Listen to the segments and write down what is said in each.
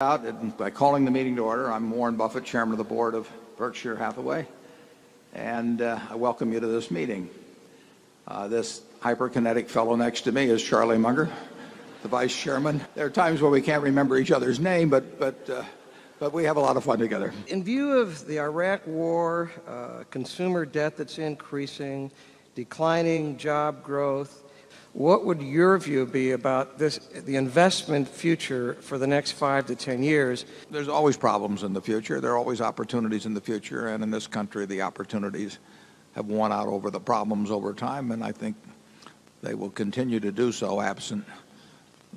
By calling the meeting to order, I'm Warren Buffett, Chairman of the Board of Berkshire Hathaway, and I welcome you to this meeting. This hyperkinetic fellow next to me is Charlie Munger, the Vice Chairman. There are times where we can't remember each other's name, but we have a lot of fun together. In view of the Iraq War, consumer debt that's increasing, declining job growth, what would your view be about the investment future for the next 5 to 10 years? There's always problems in the future. There are always opportunities in the future, and in this country, the opportunities have won out over the problems over time, and I think they will continue to do so absent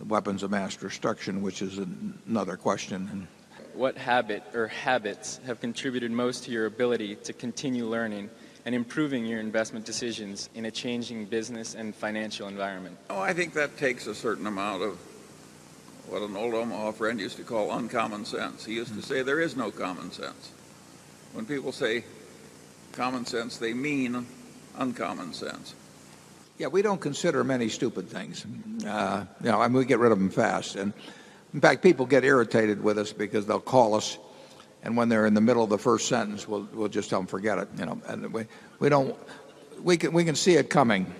weapons of mass destruction, which is another question. What habit or habits have contributed most to your ability to continue learning and improving your investment decisions in a changing business and financial environment? I think that takes a certain amount of what an old Omaha friend used to call uncommon sense. He used to say there is no common sense. When people say common sense, they mean uncommon sense. Yeah, we don't consider many stupid things. We get rid of them fast. And in fact, people get irritated with us because they'll call us, and when they're in the middle of the first sentence, we'll just tell them forget it. And we can see it coming.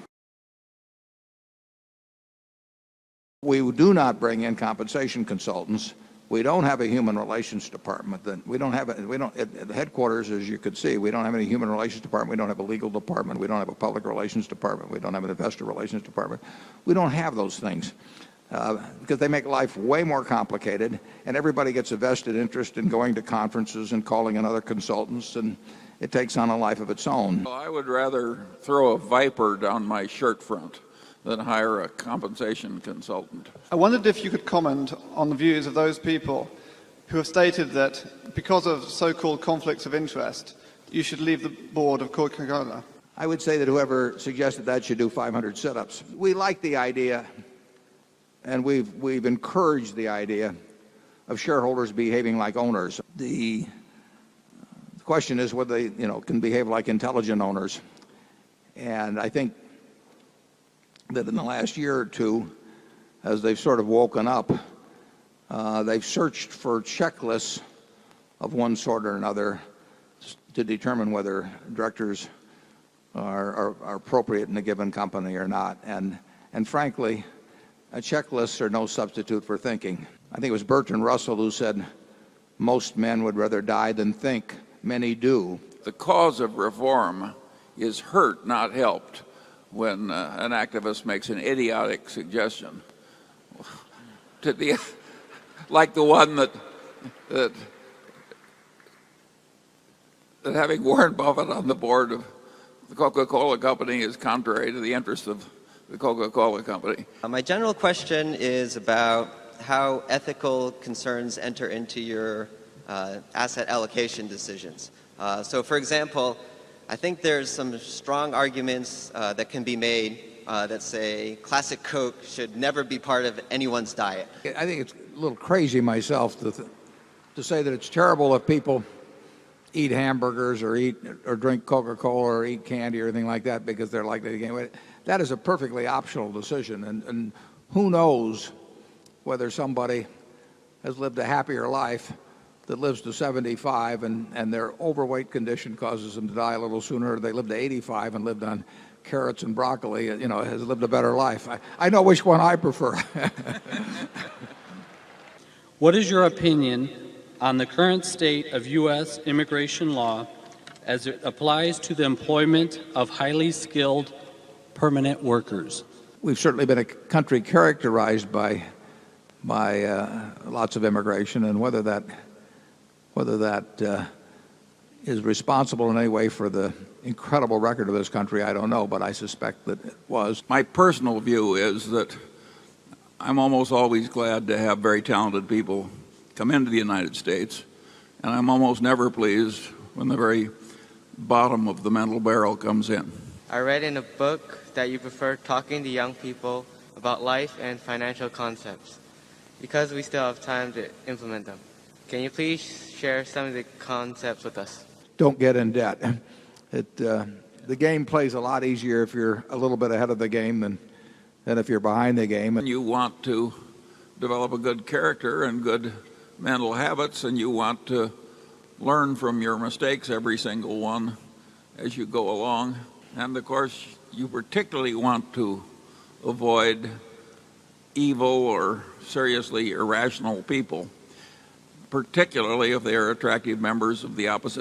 We do not bring in compensation consultants. We don't have a human relations department. At the headquarters, as you could see, we don't have any human relations department. We don't have a legal department. We don't have a public relations department. We don't have an investor relations department. We don't have those things. Because they make life way more complicated, and everybody gets a vested interest in going to conferences and calling in other consultants, and it takes on a life of its own. Well, I would rather throw a viper down my shirt front than hire a compensation consultant. I wondered if you could comment on the views of those people who have stated that because of so-called conflicts of interest, you should leave the board of Coca-Cola. I would say that whoever suggested that should do 500 sit-ups. We like the idea, and we've encouraged the idea of shareholders behaving like owners. The question is whether they can behave like intelligent owners. And I think that in the last year or two, as they've sort of woken up, they've searched for checklists of one sort or another to determine whether directors are appropriate in a given company or not. And frankly, checklists are no substitute for thinking. I think it was Bertrand Russell who said, most men would rather die than think. Many do. The cause of reform is hurt, not helped, when an activist makes an idiotic suggestion. Like the one that having Warren Buffett on the board of the Coca-Cola Company is contrary to the interest of the Coca-Cola Company. My general question is about how ethical concerns enter into your asset allocation decisions. So, for example, I think there's some strong arguments that can be made that say classic Coke should never be part of anyone's diet. I think it's a little crazy myself to say that it's terrible if people eat hamburgers or drink Coca-Cola or eat candy or anything like that because they're likely to gain weight. That is a perfectly optional decision, and who knows whether somebody has lived a happier life that lives to 75 and their overweight condition causes them to die a little sooner, or they lived to 85 and lived on carrots and broccoli, has lived a better life. I know which one I prefer. What is your opinion on the current state of U.S. immigration law as it applies to the employment of highly skilled permanent workers? We've certainly been a country characterized by lots of immigration, and whether that is responsible in any way for the incredible record of this country, I don't know, but I suspect that it was. My personal view is that I'm almost always glad to have very talented people come into the United States, and I'm almost never pleased when the very bottom of the mental barrel comes in. I read in a book that you prefer talking to young people about life and financial concepts because we still have time to implement them. Can you please share some of the concepts with us? Don't get in debt. The game plays a lot easier if you're a little bit ahead of the game than if you're behind the game. You want to develop a good character and good mental habits, and you want to learn from your mistakes, every single one, as you go along. And of course, you particularly want to avoid evil or seriously irrational people, particularly if they are attractive members of the opposite